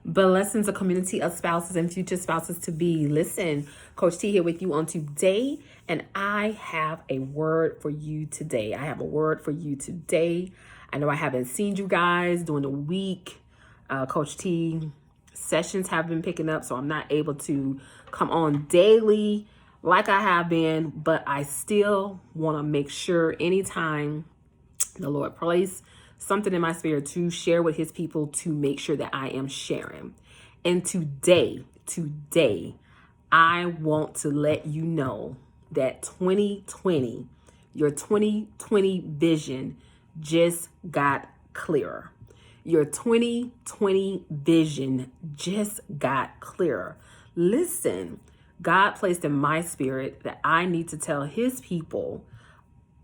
Blessings, a community of spouses and future spouses to be. Listen, Coach T here with you on today, and I have a word for you today. I know I haven't seen you guys during the week. Coach T sessions have been picking up, so I'm not able to come on daily like I have been, but I still want to make sure anytime the Lord placed something in my spirit to share with his people, to make sure that I am sharing. And today, I want to let you know that 2020, your 2020 vision just got clearer. Your 2020 vision just got clearer. Listen, God placed in my spirit that I need to tell his people,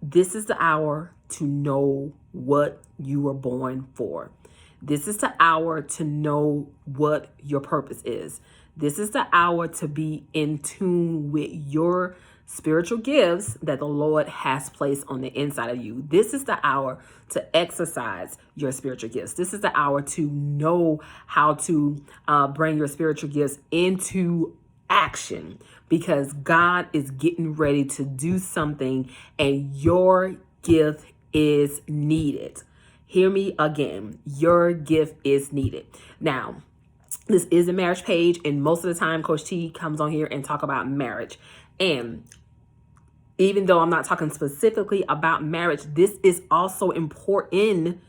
this is the hour to know what you were born for. This is the hour to know what your purpose is. This is the hour to be in tune with your spiritual gifts that the Lord has placed on the inside of you. This is the hour to exercise your spiritual gifts. This is the hour to know how to bring your spiritual gifts into action, because God is getting ready to do something and your gift is needed. Hear me again. Your gift is needed. Now, this is a marriage page, and most of the time Coach T comes on here and talk about marriage. And even though I'm not talking specifically about marriage, this is also important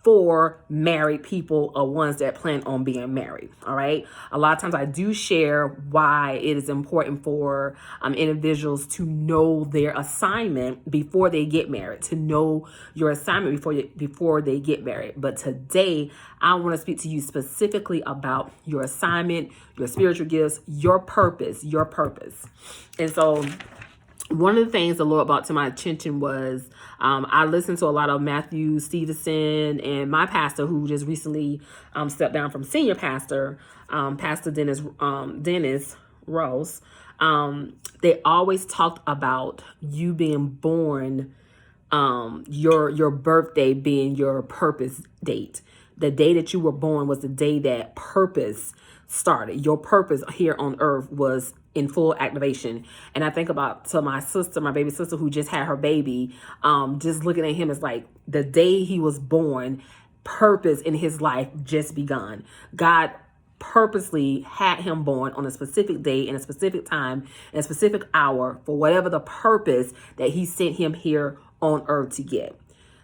for married people or ones that plan on being married. All right. A lot of times I do share why it is important for individuals to know their assignment before they get married, to know your assignment before they get married. But today I want to speak to you specifically about your assignment, your spiritual gifts, your purpose. And so one of the things the Lord brought to my attention was I listened to a lot of Matthew Stevenson, and my pastor, who just recently stepped down from senior pastor, Pastor Dennis Rose. They always talked about you being born, your birthday being your purpose date. The day that you were born was the day that purpose started. Your purpose here on earth was in full activation. And I think about my baby sister who just had her baby, just looking at him as like the day he was born, purpose in his life just begun. God purposely had him born on a specific day, in a specific time, in a specific hour, for whatever the purpose that he sent him here on earth to get.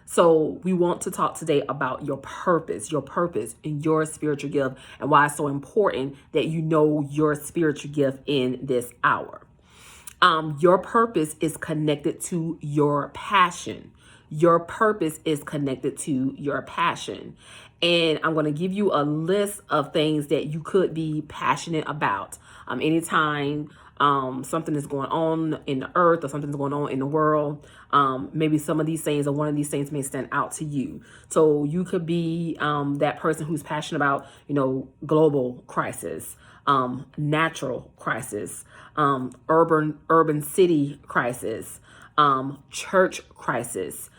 So we want to talk today about your purpose and your spiritual gift, and why it's so important that you know your spiritual gift in this hour. Your purpose is connected to your passion. Your purpose is connected to your passion. And I'm going to give you a list of things that you could be passionate about. Anytime something is going on in the earth or something's going on in the world, maybe some of these things or one of these things may stand out to you. So you could be that person who's passionate about, global crisis, natural crisis, urban city crisis, church crisis,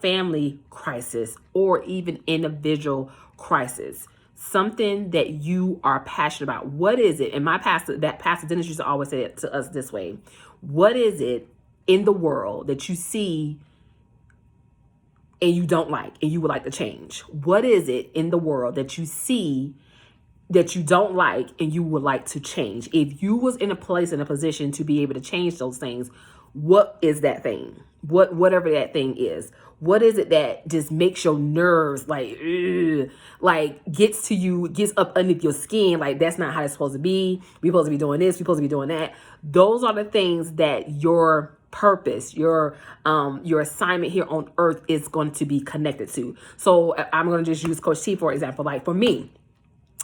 family crisis, or even individual crisis. Something that you are passionate about. What is it? And Pastor Dennis used to always say it to us this way. What is it in the world that you see and you don't like and you would like to change? What is it in the world that you see that you don't like and you would like to change? If you was in a position to be able to change those things, what is that thing? Whatever that thing is. What is it that just makes your nerves like gets to you, gets up underneath your skin? Like, that's not how it's supposed to be. We're supposed to be doing this. We're supposed to be doing that. Those are the things that your purpose, your assignment here on earth is going to be connected to. So I'm going to just use Coach T for example. Like, for me,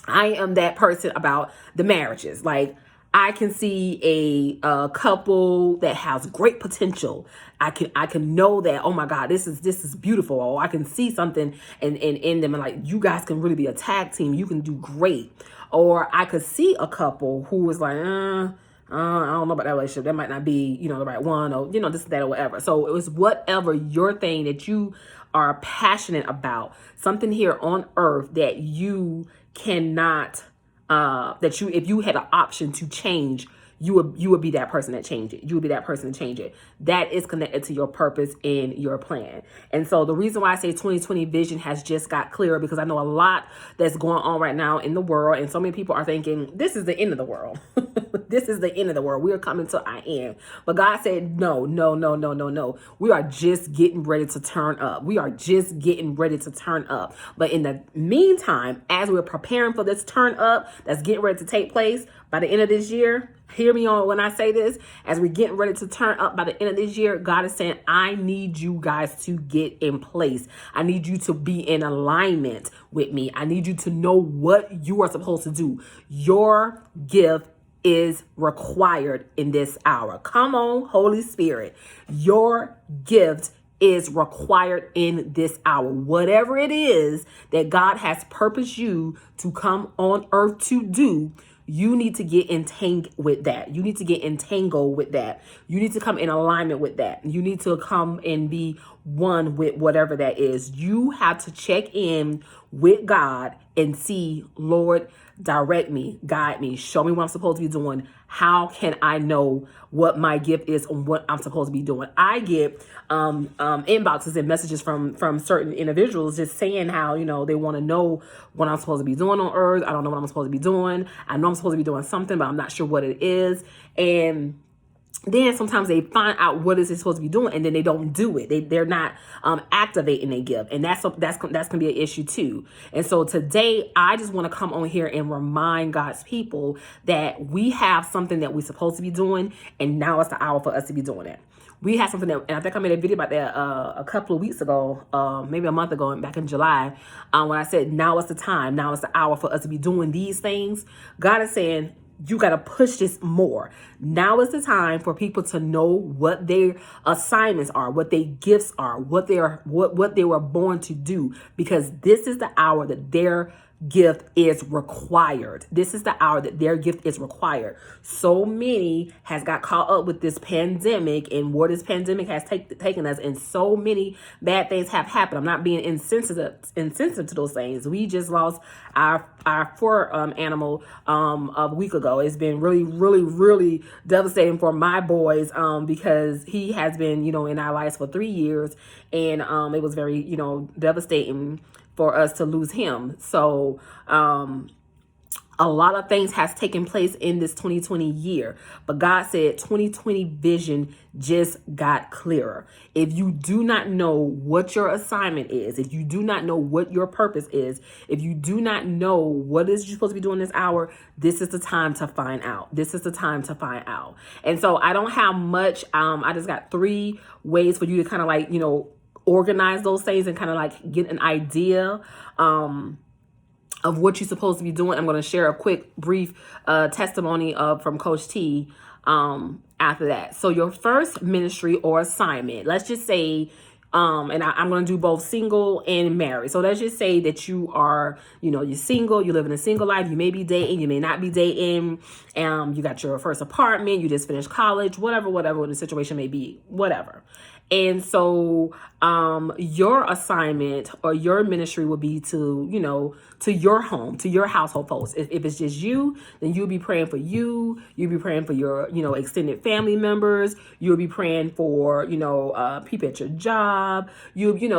I am that person about the marriages. Like, I can see a couple that has great potential. I can know that, oh my God, this is beautiful. Or I can see something in them and like, you guys can really be a tag team. You can do great. Or I could see a couple who was like, I don't know about that relationship. That might not be, the right one, or, this, that, or whatever. So it was whatever your thing that you are passionate about, something here on earth that you cannot, that you, if you had an option to change, you would be that person that change it. You would be that person to change it. That is connected to your purpose and your plan. And so the reason why I say 2020 vision has just got clearer, because I know a lot that's going on right now in the world. And so many people are thinking, this is the end of the world. This is the end of the world. We are coming to our end. But God said, no, no, no, no, no, no. We are just getting ready to turn up. We are just getting ready to turn up. But in the meantime, as we're preparing for this turn up that's getting ready to take place by the end of this year, hear me on when I say this, as we're getting ready to turn up by the end of this year, God is saying, I need you guys to get in place. I need you to be in alignment with me. I need you to know what you are supposed to do. Your gift is required in this hour. Come on, Holy Spirit. Your gift is required in this hour. Whatever it is that God has purposed you to come on earth to do, you need to get entangled with that. You need to get entangled with that. You need to come in alignment with that. You need to come and be one with whatever that is. You have to check in with God and see, Lord, direct me, guide me, show me what I'm supposed to be doing. How can I know what my gift is and what I'm supposed to be doing? I get inboxes and messages from certain individuals just saying how, you know, they want to know what I'm supposed to be doing on earth. I don't know what I'm supposed to be doing. I know I'm supposed to be doing something, but I'm not sure what it is. And then sometimes they find out what is it supposed to be doing, and then they don't do it. They're not activating their gift, and that's gonna be an issue too. And so today, I just want to come on here and remind God's people that we have something that we're supposed to be doing, and now it's the hour for us to be doing it. We have something that, and I think I made a video about that a couple of weeks ago, maybe a month ago, back in July, when I said now it's the time, now it's the hour for us to be doing these things. God is saying, you got to push this more. Now is the time for people to know what their assignments are, what their gifts are, what they were born to do, because this is the hour that their gift is required. This is the hour that their gift is required. So many has got caught up with this pandemic and where this pandemic has taken us, and so many bad things have happened. I'm not being insensitive to those things. We just lost our fur animal a week ago. It's been really, really, really devastating for my boys because he has been, you know, in our lives for 3 years, and it was very, you know, devastating for us to lose him. So a lot of things has taken place in this 2020 year, but God said 2020 vision just got clearer. If you do not know what your assignment is, if you do not know what your purpose is, if you do not know what is you're supposed to be doing this hour, this is the time to find out. This is the time to find out. And so I don't have much. I just got 3 ways for you to kind of like, you know, organize those things and kind of like get an idea of what you're supposed to be doing. I'm going to share a quick, brief testimony from Coach T after that. So your first ministry or assignment, let's just say, and I'm going to do both single and married. So let's just say that you are, you know, you're single, you live in a single life, you may be dating, you may not be dating, you got your first apartment, you just finished college, whatever the situation may be, whatever. And so your assignment or your ministry will be to, you know, to your home, to your household folks. If it's just you, then you'll be praying for you. You'll be praying for your, you know, extended family members. You'll be praying for, you know, people at your job. That's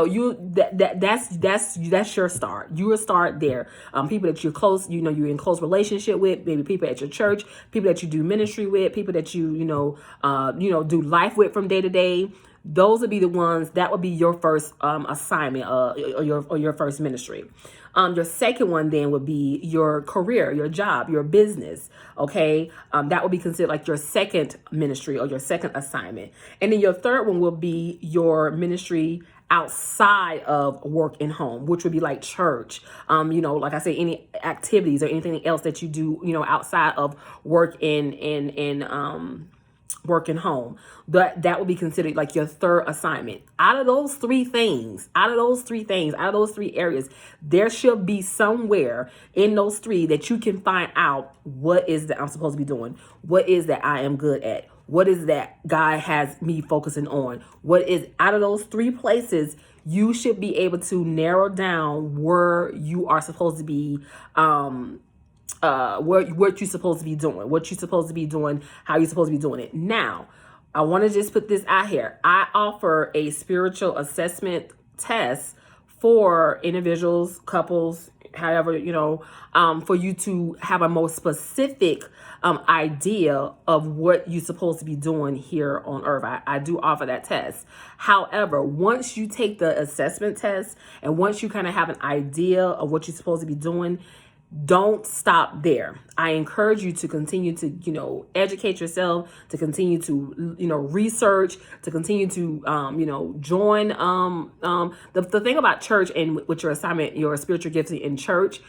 your start. You will start there. People that you're close, you know, you're in close relationship with, maybe people at your church, people that you do ministry with, people that you do life with from day to day. Those would be the ones that would be your first assignment or your first ministry. Your second one then would be your career, your job, your business. Okay. That would be considered like your second ministry or your second assignment. And then your third one will be your ministry outside of work and home, which would be like church, like I say, any activities or anything else that you do, you know, outside of work and work and home. That would be considered like your third assignment. Out of those three areas, there should be somewhere in those 3 that you can find out what is that I'm supposed to be doing. What is that I am good at? What is that God has me focusing on? What is out of those 3 places, you should be able to narrow down where you are supposed to be, what you're supposed to be doing, how you're supposed to be doing it. Now, I want to just put this out here. I offer a spiritual assessment test for individuals, couples, however, for you to have a more specific idea of what you're supposed to be doing here on earth. I do offer that test. However, once you take the assessment test and once you kind of have an idea of what you're supposed to be doing, don't stop there. I encourage you to continue to, educate yourself, to continue to, research, to continue to, join. The thing about church and with your assignment, your spiritual gifts in church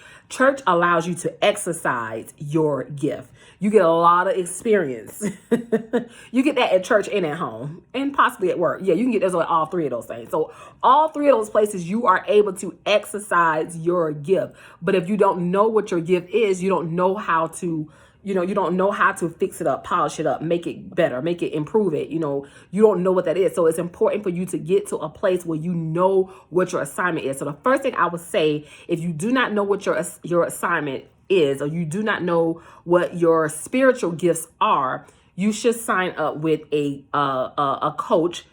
allows you to exercise your gift. You get a lot of experience. You get that at church and at home and possibly at work. Yeah, you can get those at all three of those things. So all three of those places, you are able to exercise your gift. But if you don't know what your gift is, you don't know how to, you don't know how to fix it up, polish it up, make it better, make it, improve it. You don't know what that is. So it's important for you to get to a place where you know what your assignment is. So the first thing I would say, if you do not know what your assignment is, or you do not know what your spiritual gifts are, you should sign up with a coach,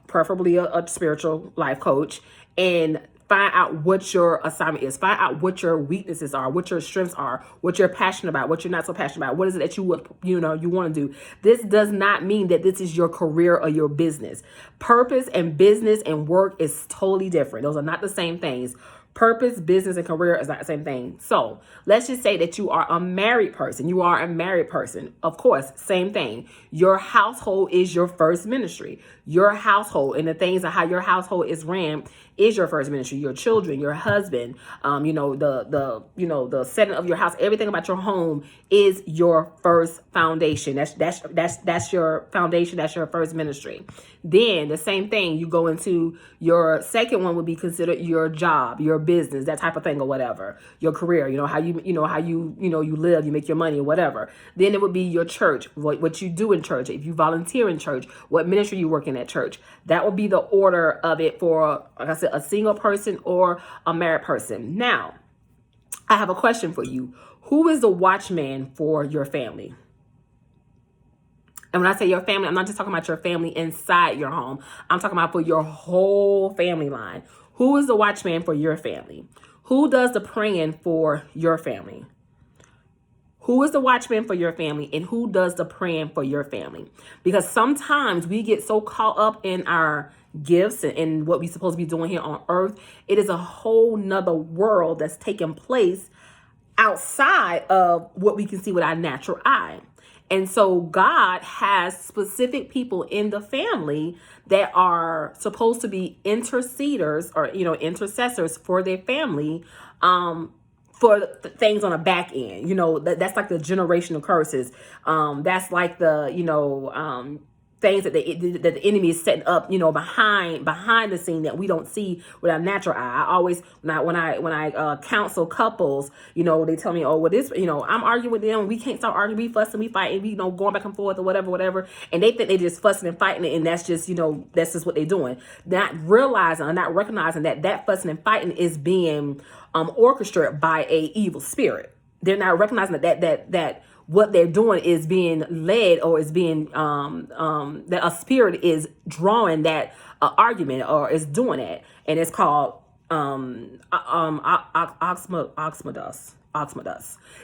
preferably a spiritual life coach, and find out what your assignment is. Find out what your weaknesses are, what your strengths are, what you're passionate about, what you're not so passionate about. What is it that you want to do? This does not mean that this is your career or your business. Purpose and business and work is totally different. Those are not the same things. Purpose, business, and career is not the same thing. So let's just say that you are a married person. You are a married person. Of course, same thing. Your household is your first ministry. Your household and the things of how your household is ran is your first ministry. Your children, your husband, the setting of your house, everything about your home is your first foundation. That's your foundation. That's your first ministry. Then the same thing, you go into your second one would be considered your job, your business, that type of thing, or whatever. Your career, how you live, you make your money or whatever. Then it would be your church, what you do in church. If you volunteer in church, what ministry you work in at church. That would be the order of it for, like I said, a single person or a married person. Now, I have a question for you. Who is the watchman for your family? And when I say your family, I'm not just talking about your family inside your home. I'm talking about for your whole family line. Who is the watchman for your family? Who does the praying for your family? Who is the watchman for your family, and who does the praying for your family? Because sometimes we get so caught up in our gifts and what we're supposed to be doing here on earth. It is a whole nother world that's taking place outside of what we can see with our natural eye. And so God has specific people in the family that are supposed to be interceders or, intercessors for their family, for things on the back end. That's like the generational curses. That's like the, things that the enemy is setting up, behind the scene that we don't see with our natural eye. I always, when I counsel couples, they tell me, oh, well, this, I'm arguing with them. We can't stop arguing. We fussing, we fighting, we, going back and forth or whatever. And they think they just fussing and fighting, and that's just, that's just what they're doing. Not realizing or not recognizing that fussing and fighting is being orchestrated by a evil spirit. They're not recognizing that what they're doing is being led, or is being that a spirit is drawing that argument, or is doing it, and it's called oxmodos.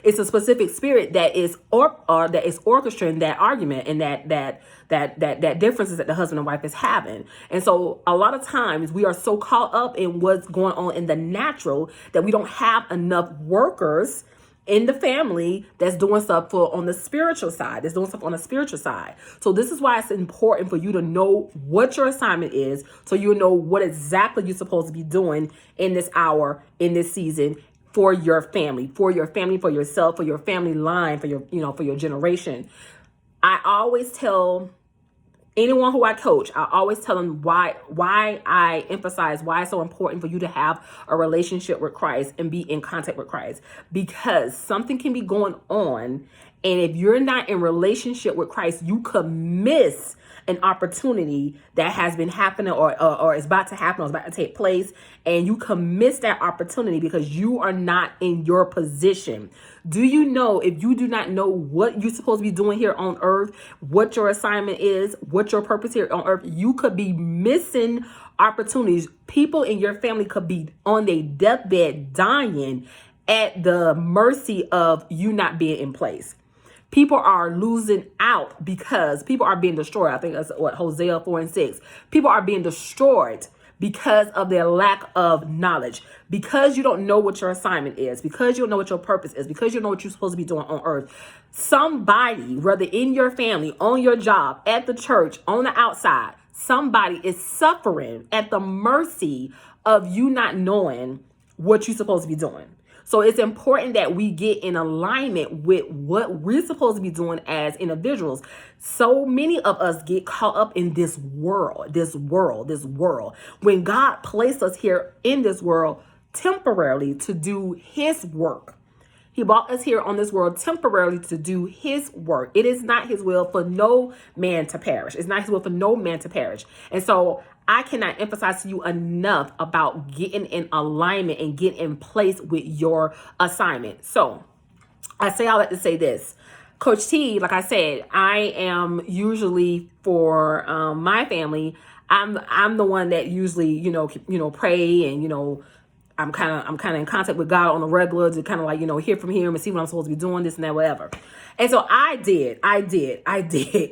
It's a specific spirit that is that is orchestrating that argument and that differences that the husband and wife is having. And so a lot of times we are so caught up in what's going on in the natural that we don't have enough workers in the family that's doing stuff on the spiritual side, So this is why it's important for you to know what your assignment is, so you know what exactly you're supposed to be doing in this hour, in this season, for your family, for yourself, for your family line, for your generation. I always tell anyone who I coach, I always tell them why I emphasize why it's so important for you to have a relationship with Christ and be in contact with Christ. Because something can be going on And if you're not in relationship with Christ, you could miss an opportunity that has been happening or is about to happen or is about to take place. And you can miss that opportunity because you are not in your position. Do you know, if you do not know what you're supposed to be doing here on earth, what your assignment is, what your purpose here on earth, you could be missing opportunities. People in your family could be on their deathbed dying at the mercy of you not being in place. People are losing out because people are being destroyed. I think that's what Hosea 4:6. People are being destroyed because of their lack of knowledge, because you don't know what your assignment is, because you don't know what your purpose is, because you don't know what you're supposed to be doing on earth. Somebody, whether in your family, on your job, at the church, on the outside, somebody is suffering at the mercy of you not knowing what you're supposed to be doing. So it's important that we get in alignment with what we're supposed to be doing as individuals. So many of us get caught up in this world. When God placed us here in this world temporarily to do his work. He brought us here on this world temporarily to do his work. It is not his will for no man to perish. It's not his will for no man to perish. And so I cannot emphasize to you enough about getting in alignment and getting in place with your assignment. So I say all that to say this. Coach T, like I said, I am usually for my family. I'm the one that usually, pray and, I'm kind of in contact with God on a regular to kind of like, hear from him and see what I'm supposed to be doing, this and that, whatever. And so I did.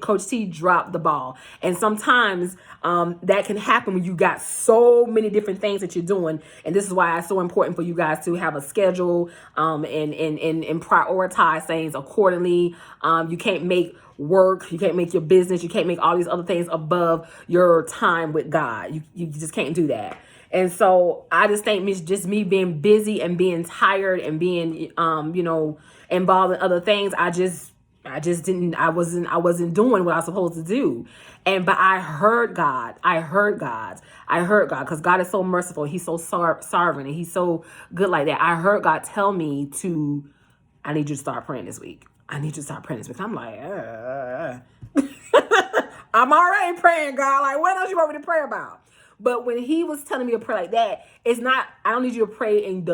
Coach T dropped the ball. And sometimes that can happen when you got so many different things that you're doing. And this is why it's so important for you guys to have a schedule and prioritize things accordingly. You can't make work, you can't make your business, you can't make all these other things above your time with God. You just can't do that. And so I just think it's just me being busy and being tired and being, involved in other things. I wasn't doing what I was supposed to do. But I heard God because God is so merciful. He's so sovereign and he's so good like that. I heard God tell me I need you to start praying this week. I'm like, I'm already praying, God. Like, what else you want me to pray about? But when he was telling me to pray like that, it's not, I don't need you to pray in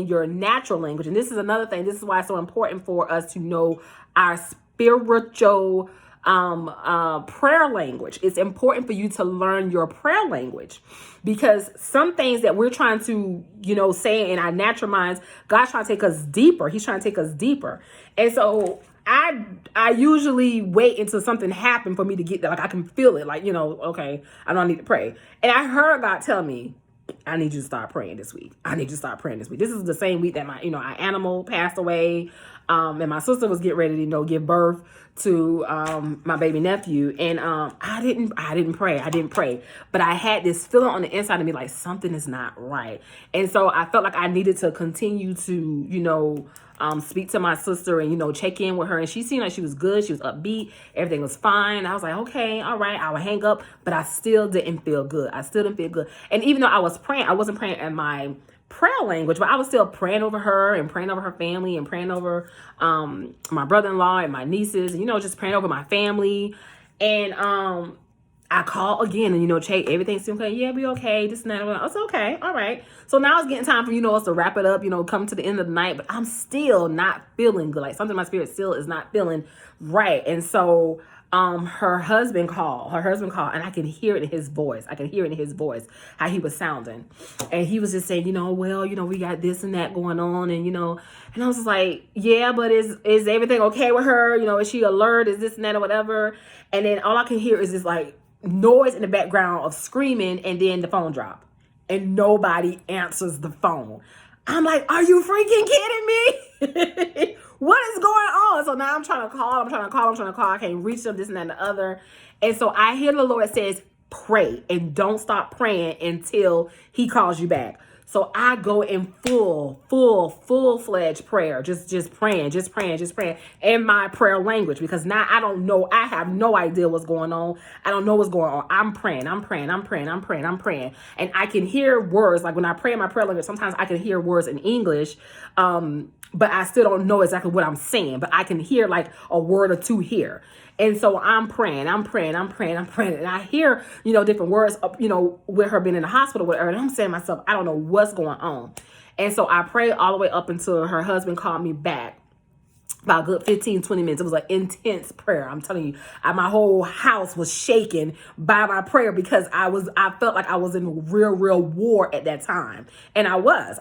your natural language. And this is another thing. This is why it's so important for us to know our spiritual prayer language. It's important for you to learn your prayer language, because some things that we're trying to, say in our natural minds, God's trying to take us deeper. He's trying to take us deeper. And so I usually wait until something happened for me to get there. Like I can feel it. Like, okay, I don't need to pray. And I heard God tell me, I need you to start praying this week. This is the same week that my, our animal passed away. And my sister was getting ready to, give birth to my baby nephew. And I didn't pray. But I had this feeling on the inside of me like something is not right. And so I felt like I needed to continue to, speak to my sister and, check in with her. And she seemed like she was good. She was upbeat. Everything was fine. I was like, okay, all right, I would hang up. But I still didn't feel good. And even though I was praying, I wasn't praying in my prayer language, but I was still praying over her and praying over her family and praying over my brother-in-law and my nieces and, just praying over my family. And I called again and, check, everything seemed okay. Yeah, be okay. This and that. I was okay. All right. So now it's getting time for, us to wrap it up, come to the end of the night, but I'm still not feeling good. Like something in my spirit still is not feeling right. And so her husband called and I can hear it in his voice. How he was sounding. And he was just saying, we got this and that going on. And, and I was just like, yeah, but is everything okay with her? Is she alert? Is this and that or whatever? And then all I can hear is this like noise in the background of screaming, and then the phone dropped and nobody answers the phone. I'm like, are you freaking kidding me? What is going on? So now I'm trying to call. I can't reach them, this and that and the other. And so I hear the Lord says, pray and don't stop praying until he calls you back. So I go in full-fledged prayer, just praying in my prayer language, because now I don't know, I have no idea what's going on. I don't know what's going on. I'm praying. And I can hear words. Like when I pray in my prayer language, sometimes I can hear words in English, but I still don't know exactly what I'm saying, but I can hear like a word or two here. And so I'm praying. And I hear, different words, with her being in the hospital, whatever. And I'm saying to myself, I don't know what's going on. And so I prayed all the way up until her husband called me back. About a good 15, 20 minutes. It was an intense prayer. I'm telling you, my whole house was shaken by my prayer, because I felt like I was in real war at that time. And I was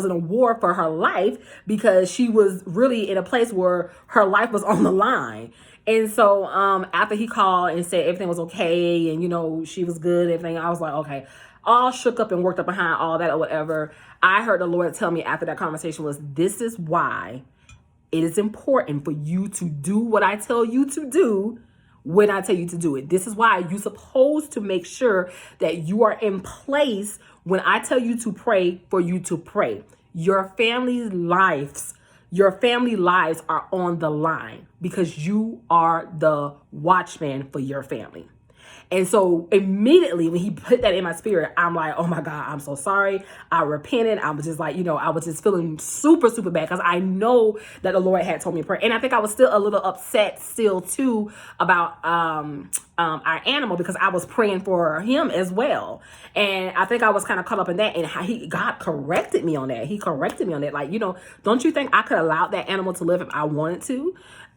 in a war for her life, because she was really in a place where her life was on the line. And so after he called and said everything was okay, and she was good, everything, I was like, okay, all shook up and worked up behind all that or whatever. I heard the Lord tell me after that conversation was, this is why it is important for you to do what I tell you to do when I tell you to do it. This is why you're supposed to make sure that you are in place when I tell you to pray, for you to pray. Your family lives are on the line, because you are the watchman for your family. And so immediately when he put that in my spirit, I'm like, oh my God, I'm so sorry. I repented. I was just like, I was just feeling super bad, because I know that the Lord had told me to pray. And I think I was still a little upset still too about our animal, because I was praying for him as well. And I think I was kind of caught up in that, and how God corrected me on that. He corrected me on that. Like, don't you think I could allow that animal to live if I wanted to?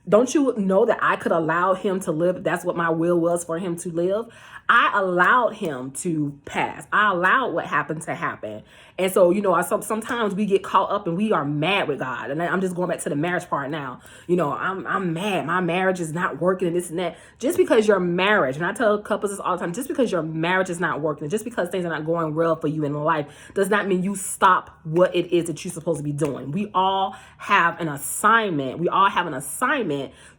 Don't you know that I could allow him to live? That's what my will was, for him to live. I allowed him to pass. I allowed what happened to happen. And so, sometimes we get caught up and we are mad with God. And I'm just going back to the marriage part now. I'm mad. My marriage is not working and this and that. Just because your marriage, and I tell couples this all the time, just because your marriage is not working, just because things are not going well for you in life, does not mean you stop what it is that you're supposed to be doing. We all have an assignment.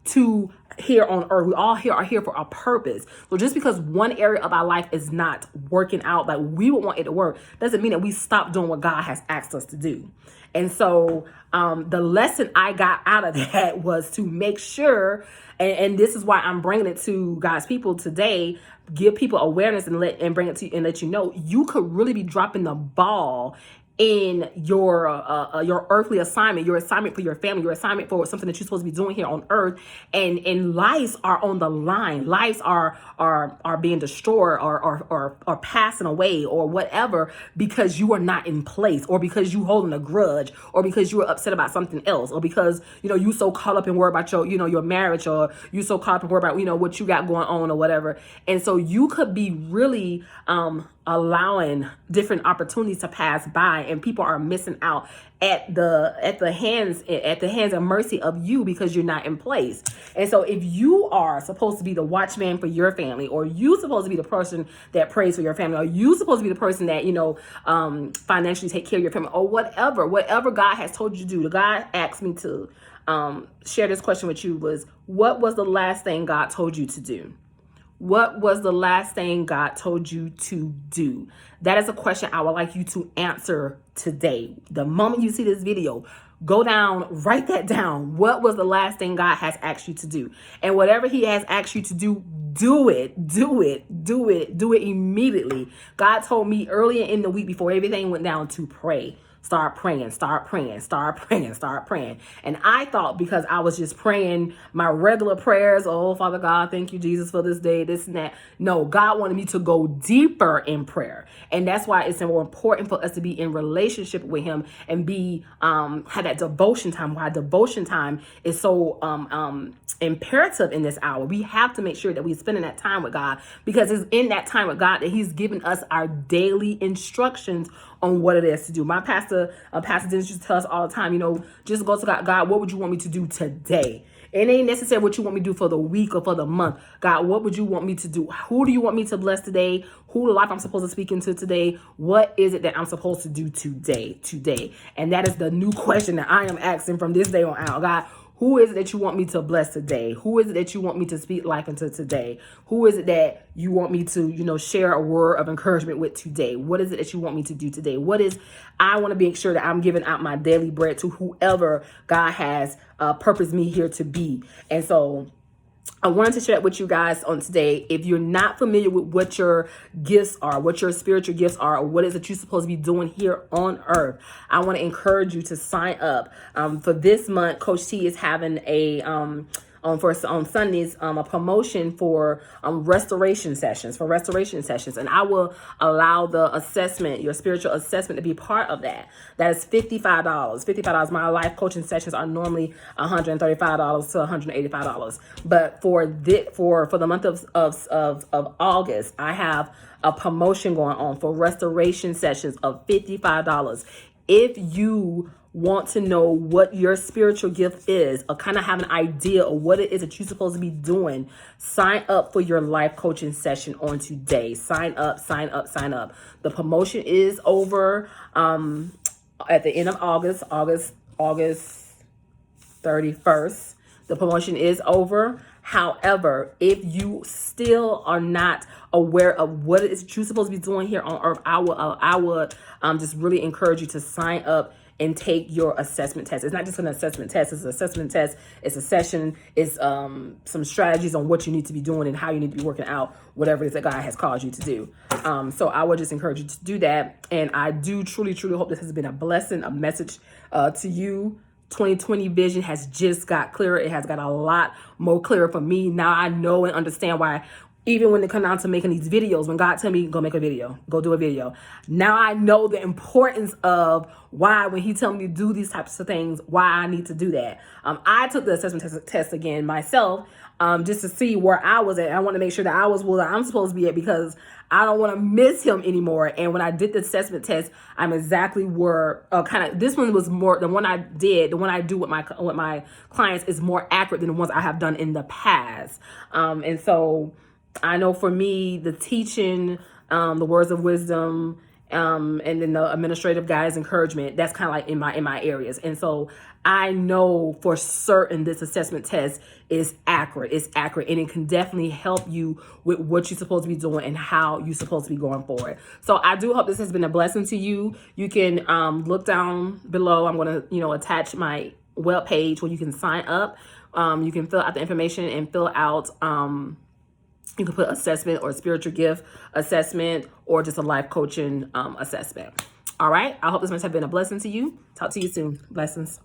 To here on earth. We all are here for a purpose. So just because one area of our life is not working out like we would want it to work, doesn't mean that we stop doing what God has asked us to do. And so the lesson I got out of that was to make sure, and this is why I'm bringing it to God's people today, give people awareness and bring it to you and let you know, you could really be dropping the ball in your earthly assignment, your assignment for your family, your assignment for something that you're supposed to be doing here on earth, and lives are on the line. Lives are being destroyed or passing away or whatever, because you are not in place, or because you holding a grudge, or because you are upset about something else, or because you so caught up and worried about your your marriage, or you so caught up and worried about what you got going on or whatever. And so you could be really allowing different opportunities to pass by, and people are missing out at the hands and mercy of you, because you're not in place. And so if you are supposed to be the watchman for your family, or you supposed to be the person that prays for your family, or you supposed to be the person that financially take care of your family, or whatever God has told you to do. The God asked me to share this question with you was, what was the last thing God told you to do? What was the last thing God told you to do? That is a question I would like you to answer today. The moment you see this video, go down, write that down. What was the last thing God has asked you to do? And whatever he has asked you to do, do it immediately. God told me earlier in the week, before everything went down, to pray. Start praying. And I thought, because I was just praying my regular prayers, oh, Father God, thank you, Jesus, for this day, this and that. No, God wanted me to go deeper in prayer. And that's why it's more important for us to be in relationship with him and be, have that devotion time. Why devotion time is so imperative in this hour. We have to make sure that we're spending that time with God, because it's in that time with God that he's given us our daily instructions on what it is to do. My pastor Dennis used to tell us all the time, just go to God. God, what would you want me to do today? It ain't necessarily what you want me to do for the week or for the month. God, what would you want me to do? Who do you want me to bless today? Who the life I'm supposed to speak into today? What is it that I'm supposed to do today? And that is the new question that I am asking from this day on out. God, Who is it that you want me to bless today? Who is it that you want me to speak life into today? Who is it that you want me to, share a word of encouragement with today? What is it that you want me to do today? I want to make sure that I'm giving out my daily bread to whoever God has purposed me here to be. And so I wanted to share it with you guys on today. If you're not familiar with what your gifts are, what your spiritual gifts are, or what is it you're supposed to be doing here on earth, I want to encourage you to sign up. For this month, Coach T is having on Sundays, a promotion for restoration sessions, and I will allow the assessment, your spiritual assessment, to be part of that. That is $55. $55. My life coaching sessions are normally $135 to $185, but for the month of August, I have a promotion going on for restoration sessions of $55. If you want to know what your spiritual gift is, or kind of have an idea of what it is that you're supposed to be doing, sign up for your life coaching session on today. Sign up. The promotion is over at the end of August 31st. The promotion is over. However, if you still are not aware of what it is you're supposed to be doing here on earth, I would just really encourage you to sign up and take your assessment test. It's not just an assessment test. It's an assessment test. It's a session. It's some strategies on what you need to be doing and how you need to be working out whatever it is that God has called you to do. So I would just encourage you to do that. And I do truly, truly hope this has been a blessing, a message to you. 2020 vision has just got clearer. It has got a lot more clearer for me. Now I know and understand why, even when it comes down to making these videos, when God tell me, go make a video, go do a video. Now I know the importance of why, when he tell me to do these types of things, why I need to do that. I took the assessment test again myself, just to see where I was at. I want to make sure that I was where I'm supposed to be at, because I don't want to miss him anymore. And when I did the assessment test, I'm exactly where this one was more, the one I do with my clients is more accurate than the ones I have done in the past. And so I know for me, the teaching, the words of wisdom, and then the administrative guidance, encouragement, that's kind of like in my areas. And so I know for certain this assessment test is accurate. It's accurate, and it can definitely help you with what you're supposed to be doing and how you're supposed to be going forward. So I do hope this has been a blessing to you. You can look down below. I'm going to, attach my web page where you can sign up. You can fill out the information and fill out, you can put assessment or spiritual gift assessment or just a life coaching assessment. All right. I hope this must have been a blessing to you. Talk to you soon. Blessings.